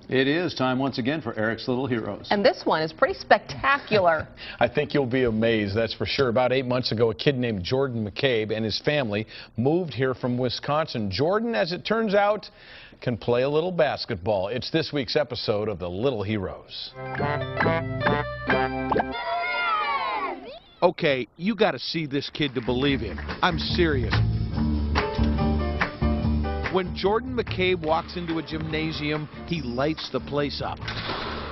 It is time once again for Eric's Little Heroes. And this one is pretty spectacular. I think you'll be amazed, that's for sure. About 8 months ago, a kid named Jordan McCabe and his family moved here from Wisconsin. Jordan, as it turns out, can play a little basketball. It's this week's episode of The Little Heroes. Okay, you got to see this kid to believe him. I'm serious. When Jordan McCabe walks into a gymnasium, he lights the place up.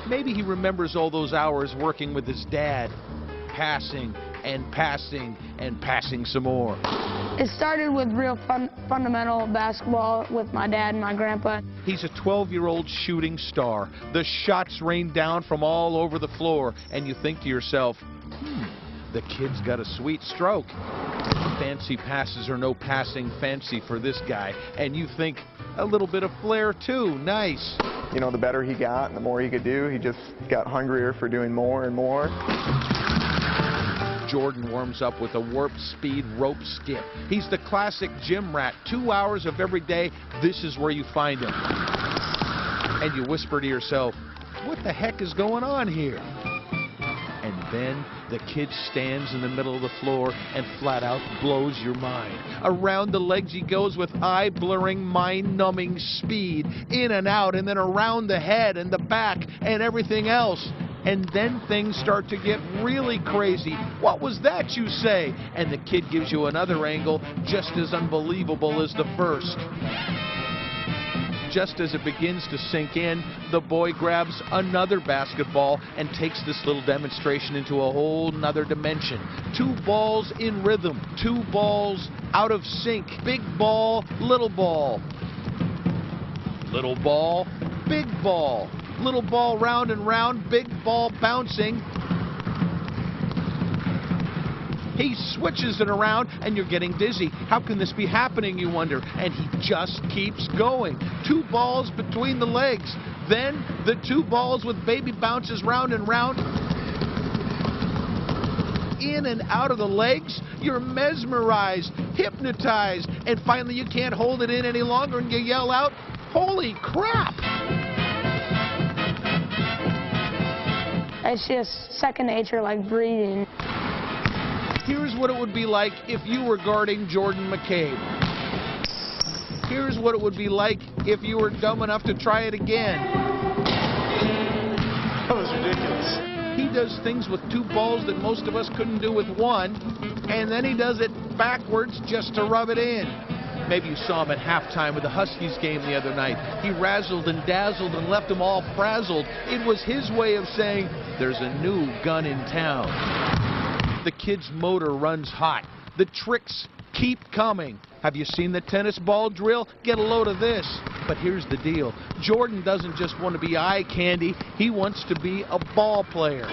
Maybe he remembers all those hours working with his dad, passing and passing and passing some more. It started with real fundamental basketball with my dad and my grandpa. He's a 12-year-old shooting star. The shots rain down from all over the floor, and you think to yourself, the kid's got a sweet stroke. Fancy passes or no passing fancy for this guy. And you think, a little bit of flair too, nice. You know, the better he got and the more he could do, he just got hungrier for doing more and more. Jordan warms up with a warp speed rope skip. He's the classic gym rat. 2 hours of every day, this is where you find him. And you whisper to yourself, what the heck is going on here? And then the kid stands in the middle of the floor and flat out blows your mind. Around the legs he goes with eye-blurring, mind-numbing speed, in and out, and then around the head and the back and everything else. And then things start to get really crazy. What was that, you say? And the kid gives you another angle just as unbelievable as the first. Just as it begins to sink in, the boy grabs another basketball and takes this little demonstration into a whole nother dimension. 2 balls in rhythm, 2 balls out of sync. Big ball, little ball. Little ball, big ball. Little ball round and round, big ball bouncing. He switches it around, and you're getting dizzy. How can this be happening, you wonder? And he just keeps going. 2 balls between the legs. Then the 2 balls with baby bounces round and round. In and out of the legs. You're mesmerized, hypnotized, and finally you can't hold it in any longer, and you yell out, "Holy crap!" It's just second nature, like breathing. Here's what it would be like if you were guarding Jordan McCabe. Here's what it would be like if you were dumb enough to try it again. That was ridiculous. He does things with 2 balls that most of us couldn't do with 1, and then he does it backwards just to rub it in. Maybe you saw him at halftime with the Huskies game the other night. He razzled and dazzled and left them all frazzled. It was his way of saying, there's a new gun in town. The kid's motor runs hot. The tricks keep coming. Have you seen the tennis ball drill? Get a load of this. But here's the deal. Jordan doesn't just want to be eye candy. He wants to be a ball player.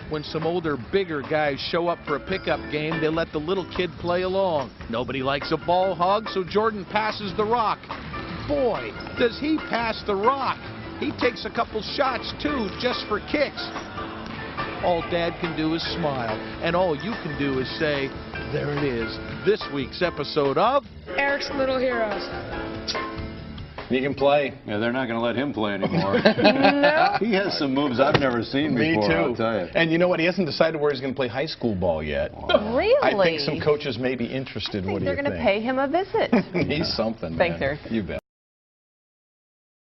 When some older, bigger guys show up for a pickup game, they let the little kid play along. Nobody likes a ball hog, so Jordan passes the rock. Boy, does he pass the rock. He takes a couple shots, too, just for kicks. All Dad can do is smile, and all you can do is say, there it is, this week's episode of Eric's Little Heroes. He can play. Yeah, they're not going to let him play anymore. No. He has some moves I've never seen before, Me too. I'll tell you. And you know what? He hasn't decided where he's going to play high school ball yet. Wow. Really? I think some coaches may be interested. What do you They're think? going to pay him a visit. He's something, man. Thanks, Eric. You bet.